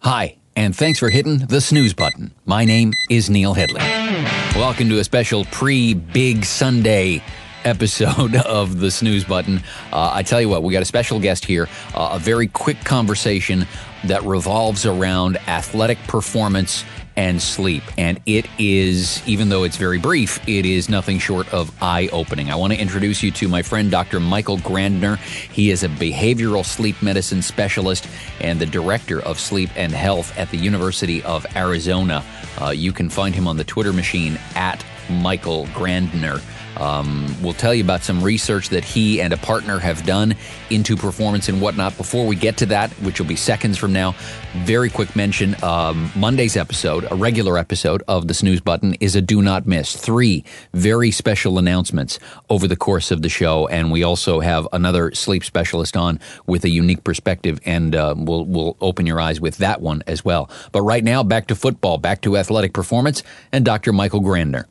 Hi, and thanks for hitting the snooze button. My name is Neil Headley. Welcome to a special pre-Big Sunday episode of the snooze button. I tell you what, we got a special guest here, a very quick conversation that revolves around athletic performance and sleep. And it is, even though it's very brief, it is nothing short of eye-opening. I want to introduce you to my friend, Dr. Michael Grandner. He is a behavioral sleep medicine specialist and the director of sleep and health at the University of Arizona. You can find him on the Twitter machine at Michael Grandner. We'll tell you about some research that he and a partner have done into performance and whatnot. Before we get to that, which will be seconds from now, very quick mention, Monday's episode, a regular episode of the snooze button, is a do not miss. 3 very special announcements over the course of the show, and we also have another sleep specialist on with a unique perspective, and we'll open your eyes with that one as well. But right now, back to football, back to athletic performance, and Dr. Michael Grandner.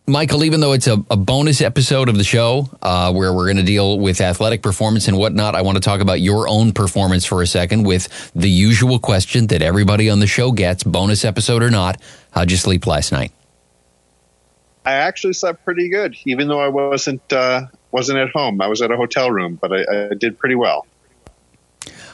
Michael, even though it's a bonus episode of the show where we're going to deal with athletic performance and whatnot, I want to talk about your own performance for a second with the usual question that everybody on the show gets, bonus episode or not. How'd you sleep last night? I actually slept pretty good, even though I wasn't at home. I was at a hotel room, but I did pretty well.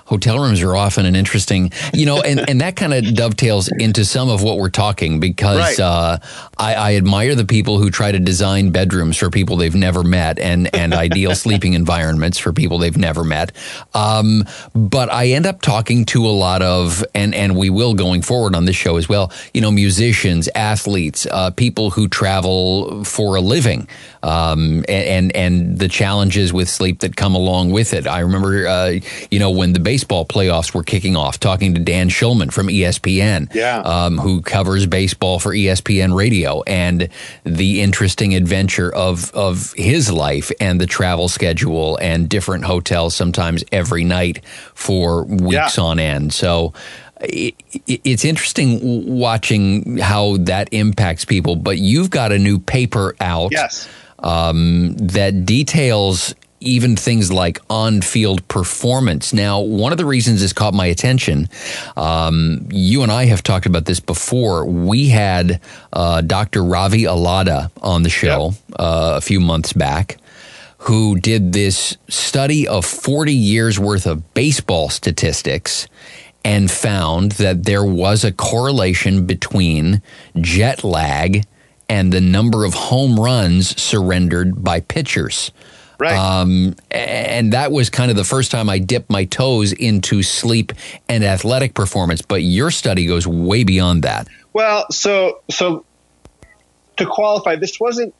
Hotel rooms are often an interesting, and that kind of dovetails into some of what we're talking because right. I admire the people who try to design bedrooms for people they've never met and ideal sleeping environments for people they've never met. But I end up talking to a lot of, and we will going forward on this show as well, musicians, athletes, people who travel for a living, and the challenges with sleep that come along with it. I remember, when the baseball playoffs were kicking off, talking to Dan Shulman from ESPN, who covers baseball for ESPN Radio, and the interesting adventure of his life and the travel schedule and different hotels sometimes every night for weeks on end. So it's interesting watching how that impacts people. But you've got a new paper out that details even things like on-field performance. Now, one of the reasons this caught my attention, you and I have talked about this before. We had Dr. Ravi Alada on the show a few months back, who did this study of 40 years worth of baseball statistics and found that there was a correlation between jet lag and the number of home runs surrendered by pitchers. Right. And that was kind of the first time I dipped my toes into sleep and athletic performance. But your study goes way beyond that. Well, so to qualify, this wasn't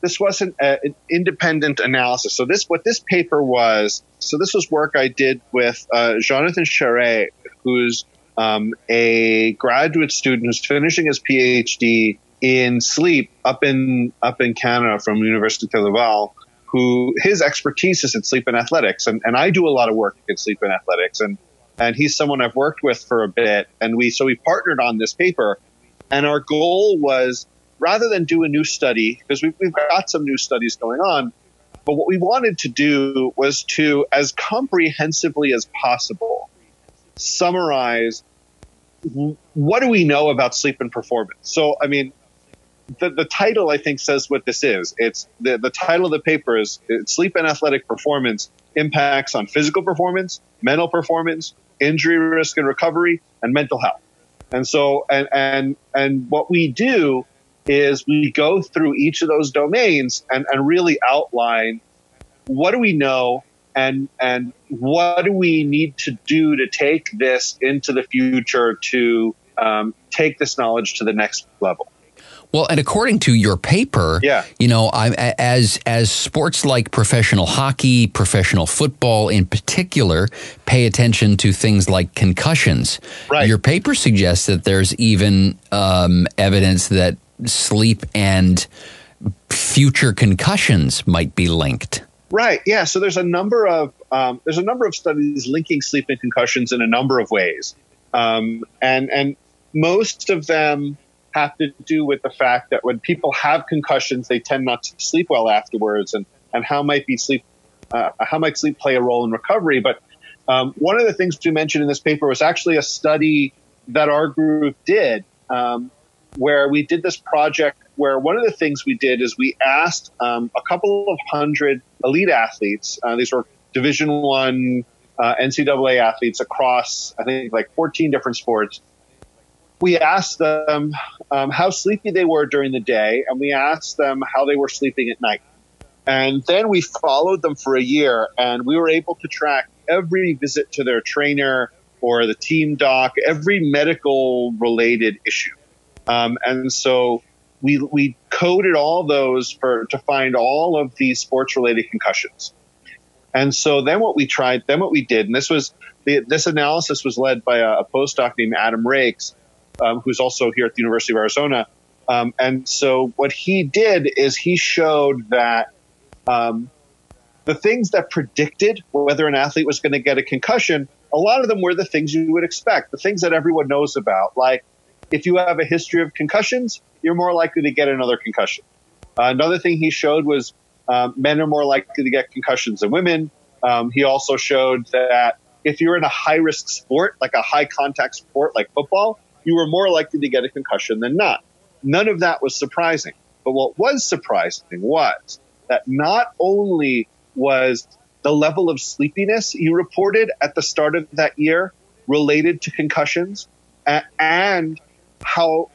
an independent analysis. So what this paper was. So this was work I did with Jonathan Charret, who's a graduate student who's finishing his PhD in sleep up in Canada from University of Laval. Who his expertise is in sleep and athletics. And I do a lot of work in sleep and athletics. And he's someone I've worked with for a bit. And we partnered on this paper. And our goal was, rather than do a new study, because we've got some new studies going on, but what we wanted to do was to, as comprehensively as possible, summarize what do we know about sleep and performance. So, I mean, the title, I think, says what this is. It's the title of the paper is Sleep and Athletic Performance Impacts on Physical Performance, Mental Performance, Injury Risk and Recovery, and Mental Health. And so, and what we do is we go through each of those domains and really outline what do we know and what do we need to do to take this into the future to take this knowledge to the next level. Well, and according to your paper, I'm as sports like professional hockey, professional football in particular, pay attention to things like concussions. Right. Your paper suggests that there's even evidence that sleep and future concussions might be linked. Right. Yeah. So there's a number of studies linking sleep and concussions in a number of ways, and most of them have to do with the fact that when people have concussions, they tend not to sleep well afterwards, and how might sleep play a role in recovery. But one of the things we mentioned in this paper was actually a study that our group did, where we did this project where one of the things we did is we asked a couple of hundred elite athletes. These were Division I NCAA athletes across, I think, like 14 different sports. We asked them how sleepy they were during the day, and we asked them how they were sleeping at night. And then we followed them for a year, and we were able to track every visit to their trainer or the team doc, every medical-related issue. And so we coded all those to find all of these sports-related concussions. And so then what we did, and this analysis was led by a postdoc named Adam Rakes, who's also here at the University of Arizona. And so what he did is he showed that the things that predicted whether an athlete was going to get a concussion, a lot of them were the things you would expect, the things that everyone knows about. Like if you have a history of concussions, you're more likely to get another concussion. Another thing he showed was men are more likely to get concussions than women. He also showed that if you're in a high-risk sport, like a high-contact sport like football, you were more likely to get a concussion than not. None of that was surprising. But what was surprising was that not only was the level of sleepiness you reported at the start of that year related to concussions, and how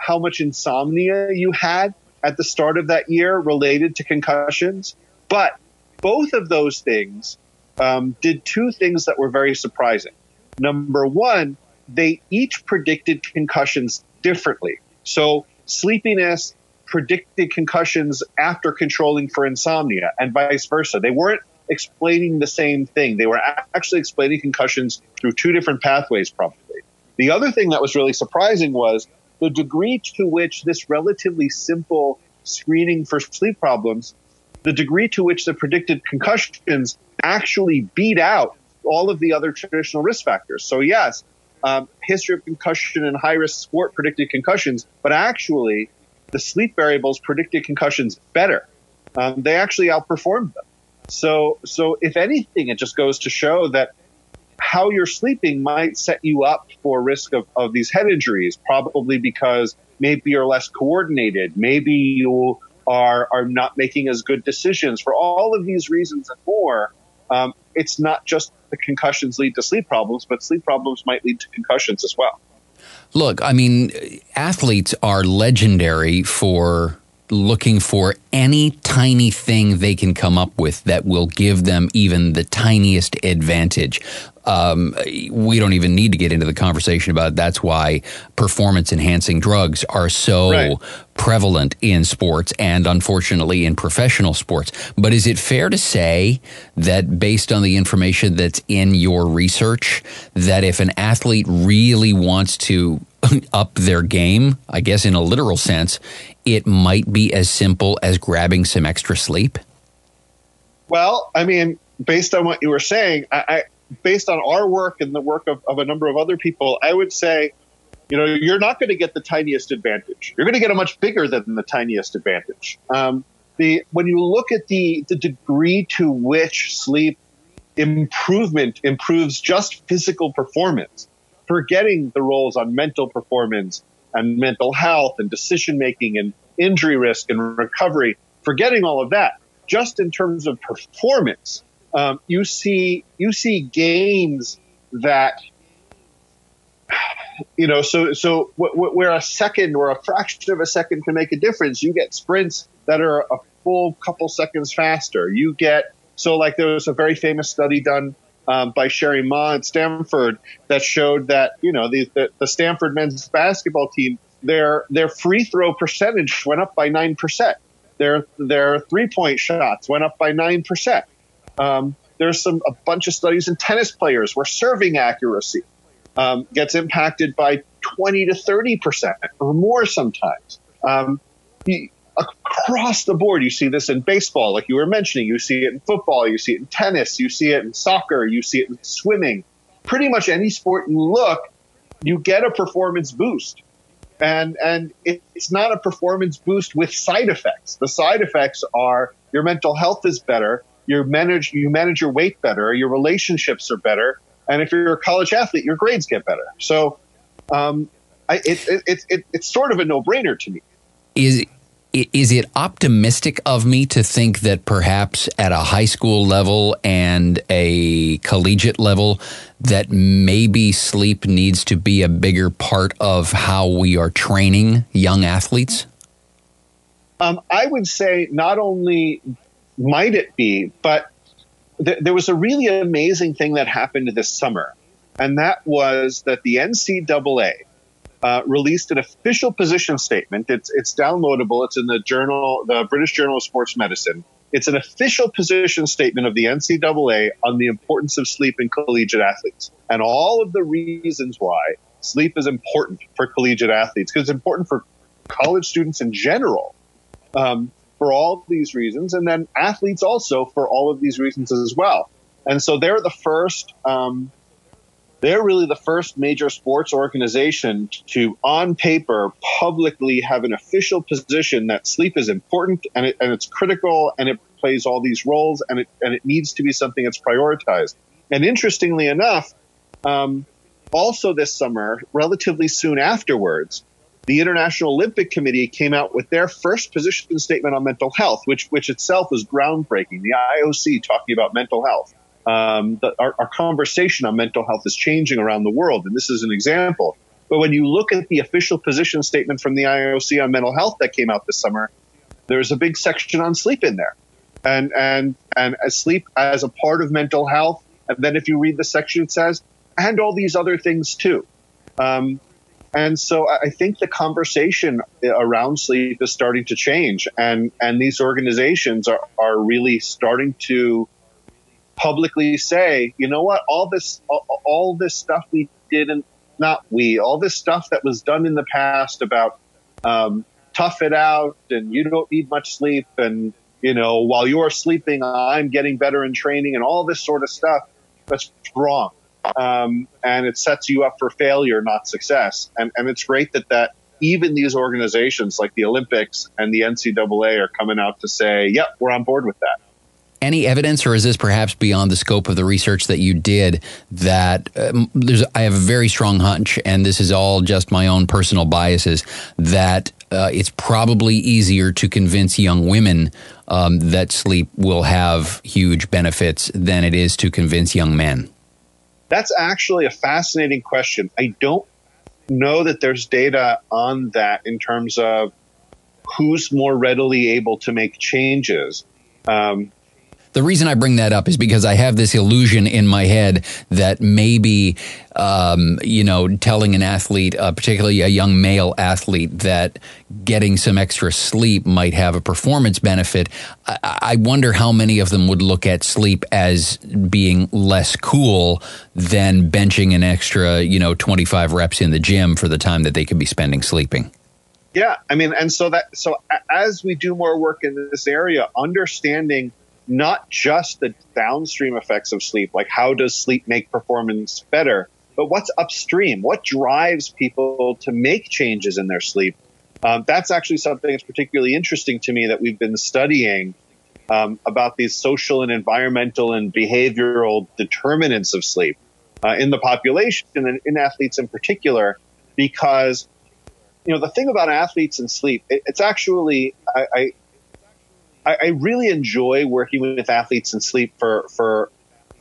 much insomnia you had at the start of that year related to concussions, but both of those things did two things that were very surprising. Number one, they each predicted concussions differently. So sleepiness predicted concussions after controlling for insomnia, and vice versa. They weren't explaining the same thing. They were actually explaining concussions through two different pathways, probably. The other thing that was really surprising was the degree to which this relatively simple screening for sleep problems, the degree to which the predicted concussions actually beat out all of the other traditional risk factors. So yes, history of concussion and high-risk sport predicted concussions, but actually the sleep variables predicted concussions better. They actually outperformed them. So if anything, it just goes to show that how you're sleeping might set you up for risk of these head injuries, probably because maybe you're less coordinated. Maybe you are not making as good decisions. For all of these reasons and more, it's not just the concussions lead to sleep problems, but sleep problems might lead to concussions as well. Look, I mean, athletes are legendary for looking for any tiny thing they can come up with that will give them even the tiniest advantage. We don't even need to get into the conversation about it. That's why performance-enhancing drugs are so prevalent in sports and, unfortunately, in professional sports. But is it fair to say that, based on the information that's in your research, that if an athlete really wants to up their game, I guess in a literal sense, it might be as simple as grabbing some extra sleep? Well, I mean, based on what you were saying, based on our work and the work of a number of other people, I would say, you're not going to get the tiniest advantage. You're going to get a much bigger than the tiniest advantage. When you look at the degree to which sleep improvement improves just physical performance, forgetting the roles on mental performance and mental health and decision-making and injury risk and recovery, forgetting all of that, just in terms of performance, you see gains that, so where a second or a fraction of a second can make a difference, you get sprints that are a full couple seconds faster. You get, there was a very famous study done by Sherry Ma at Stanford that showed that, the Stanford men's basketball team, their free throw percentage went up by 9%. Their 3-point shots went up by 9%. There's a bunch of studies in tennis players where serving accuracy gets impacted by 20 to 30% or more sometimes. Across the board, you see this in baseball, like you were mentioning. You see it in football. You see it in tennis. You see it in soccer. You see it in swimming. Pretty much any sport you look, you get a performance boost. And it's not a performance boost with side effects. The side effects are your mental health is better. You manage your weight better. Your relationships are better. And if you're a college athlete, your grades get better. So It's sort of a no-brainer to me. Is it optimistic of me to think that perhaps at a high school level and a collegiate level that maybe sleep needs to be a bigger part of how we are training young athletes? I would say not only might it be, but there was a really amazing thing that happened this summer, and that was that the NCAA released an official position statement. It's downloadable. It's in the journal, the British Journal of Sports Medicine. It's an official position statement of the NCAA on the importance of sleep in collegiate athletes and all of the reasons why sleep is important for collegiate athletes, because it's important for college students in general, for all these reasons, and then athletes also for all of these reasons as well. And so they're the first. They're really the first major sports organization to, on paper, publicly have an official position that sleep is important and it's critical and it plays all these roles and it needs to be something that's prioritized. And interestingly enough, also this summer, relatively soon afterwards, the International Olympic Committee came out with their first position statement on mental health, which itself was groundbreaking. The IOC talking about mental health. Our conversation on mental health is changing around the world, and this is an example. But when you look at the official position statement from the IOC on mental health that came out this summer, there's a big section on sleep in there, and sleep as a part of mental health. And then if you read the section, it says, and all these other things too. And so I think the conversation around sleep is starting to change, and these organizations are really starting to publicly say, you know what, all this stuff we did, and all this stuff that was done in the past about tough it out and you don't need much sleep, and while you're sleeping I'm getting better in training and all this sort of stuff, that's wrong, and it sets you up for failure, not success. And it's great that even these organizations like the Olympics and the NCAA are coming out to say, yep, we're on board with that. Any evidence, or is this perhaps beyond the scope of the research that you did, that I have a very strong hunch, and this is all just my own personal biases, that it's probably easier to convince young women that sleep will have huge benefits than it is to convince young men? That's actually a fascinating question. I don't know that there's data on that in terms of who's more readily able to make changes. The reason I bring that up is because I have this illusion in my head that maybe, telling an athlete, particularly a young male athlete, that getting some extra sleep might have a performance benefit. I wonder how many of them would look at sleep as being less cool than benching an extra, 25 reps in the gym for the time that they could be spending sleeping. Yeah, I mean, and so as we do more work in this area, understanding not just the downstream effects of sleep, like how does sleep make performance better, but what's upstream? What drives people to make changes in their sleep? That's actually something that's particularly interesting to me that we've been studying about these social and environmental and behavioral determinants of sleep in the population and in athletes in particular, because the thing about athletes and sleep, it's actually I really enjoy working with athletes in sleep for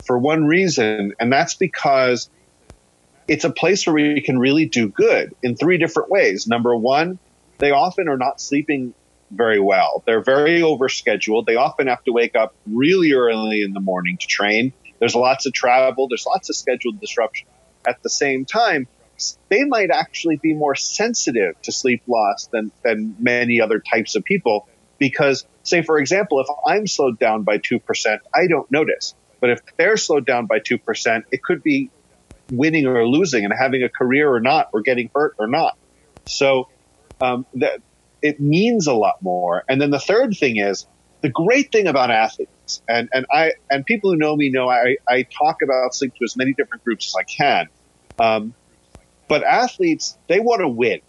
one reason, and that's because it's a place where we can really do good in three different ways. Number one, they often are not sleeping very well. They're very overscheduled. They often have to wake up really early in the morning to train. There's lots of travel. There's lots of scheduled disruption. At the same time, they might actually be more sensitive to sleep loss than many other types of people, because, say, for example, if I'm slowed down by 2%, I don't notice. But if they're slowed down by 2%, it could be winning or losing and having a career or not, or getting hurt or not. So that it means a lot more. And then the third thing is, the great thing about athletes, and people who know me know I talk about sleep to as many different groups as I can. But athletes, they want to win.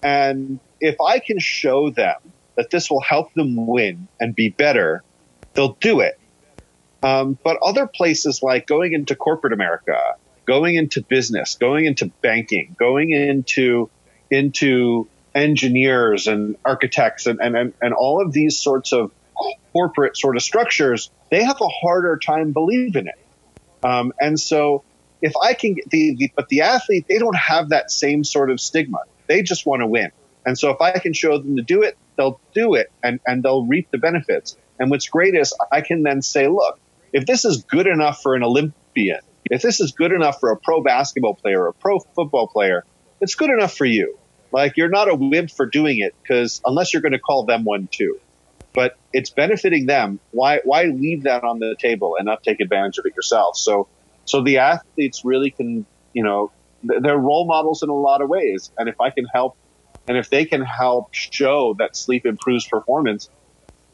And if I can show them that this will help them win and be better, they'll do it. But other places, like going into corporate America going into business, going into banking, going into engineers and architects and all of these sorts of corporate sort of structures, they have a harder time believing it. And so if I can get but the athlete, they don't have that same sort of stigma. They just want to win. And so if I can show them to do it, they'll do it and they'll reap the benefits. And what's great is I can then say, look, if this is good enough for an Olympian, if this is good enough for a pro basketball player or a pro football player, it's good enough for you. Like, you're not a wimp for doing it, because unless you're going to call them one too. But it's benefiting them. Why leave that on the table and not take advantage of it yourself? So the athletes really can, they're role models in a lot of ways. And if I can help, and if they can help show that sleep improves performance,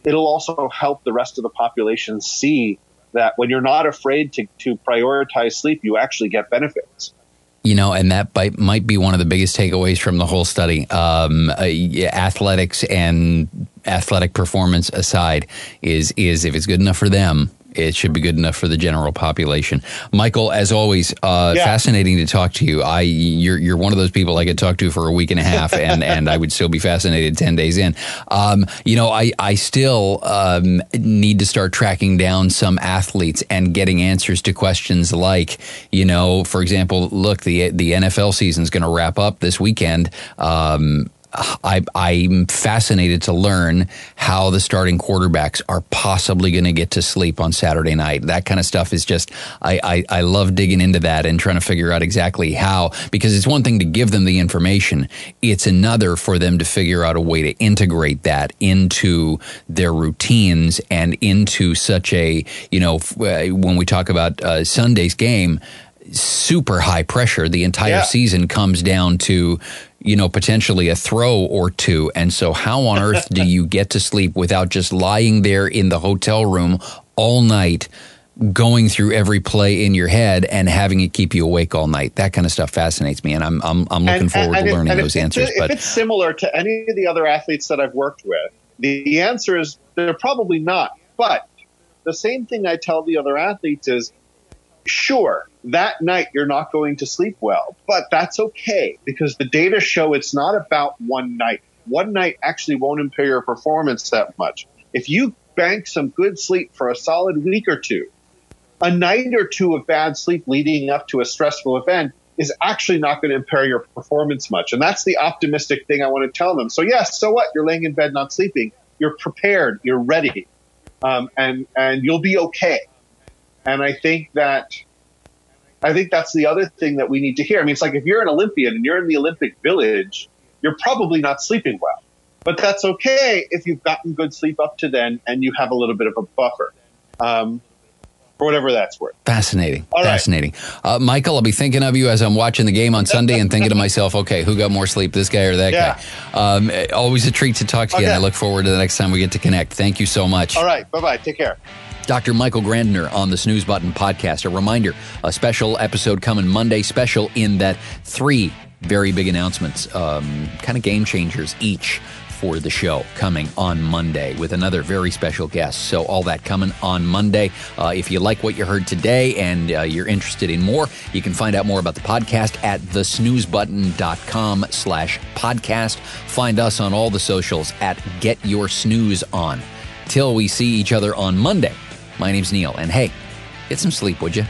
it'll also help the rest of the population see that when you're not afraid to prioritize sleep, you actually get benefits. And that might be one of the biggest takeaways from the whole study. Athletics and athletic performance aside, is if it's good enough for them, it should be good enough for the general population. Michael, as always, fascinating to talk to you. You're one of those people I could talk to for a week and a half, and I would still be fascinated 10 days in. I still need to start tracking down some athletes and getting answers to questions like, for example, look, the NFL season's going to wrap up this weekend. I'm fascinated to learn how the starting quarterbacks are possibly going to get to sleep on Saturday night. That kind of stuff is just, I love digging into that and trying to figure out exactly how, because it's one thing to give them the information. It's another for them to figure out a way to integrate that into their routines and into such a, when we talk about Sunday's game, super high pressure. The entire season comes down to, potentially a throw or two. And so how on earth do you get to sleep without just lying there in the hotel room all night, going through every play in your head and having it keep you awake all night? That kind of stuff fascinates me. And I'm looking forward to learning those answers. If it's similar to any of the other athletes that I've worked with, the answer is they're probably not. But the same thing I tell the other athletes is, sure, that night you're not going to sleep well, but that's okay, because the data show it's not about one night. One night actually won't impair your performance that much. If you bank some good sleep for a solid week or two, a night or two of bad sleep leading up to a stressful event is actually not going to impair your performance much. And that's the optimistic thing I want to tell them. So yes, so what? You're laying in bed not sleeping. You're prepared. You're ready. And you'll be okay. And I think that's the other thing that we need to hear. I mean, it's like if you're an Olympian and you're in the Olympic Village, you're probably not sleeping well. But that's okay if you've gotten good sleep up to then and you have a little bit of a buffer, for whatever that's worth. Fascinating. All Fascinating. Right. Michael, I'll be thinking of you as I'm watching the game on Sunday and thinking to myself, okay, who got more sleep, this guy or that guy? Always a treat to talk to you, and I look forward to the next time we get to connect. Thank you so much. All right. Bye-bye. Take care. Dr. Michael Grandner on the Snooze Button podcast. A reminder, a special episode coming Monday, special in that 3 very big announcements, kind of game changers each for the show coming on Monday with another very special guest. So all that coming on Monday. If you like what you heard today and you're interested in more, you can find out more about the podcast at thesnoozebutton.com/podcast. Find us on all the socials at Get Your Snooze On. Till we see each other on Monday. My name's Neil, and hey, get some sleep, would you?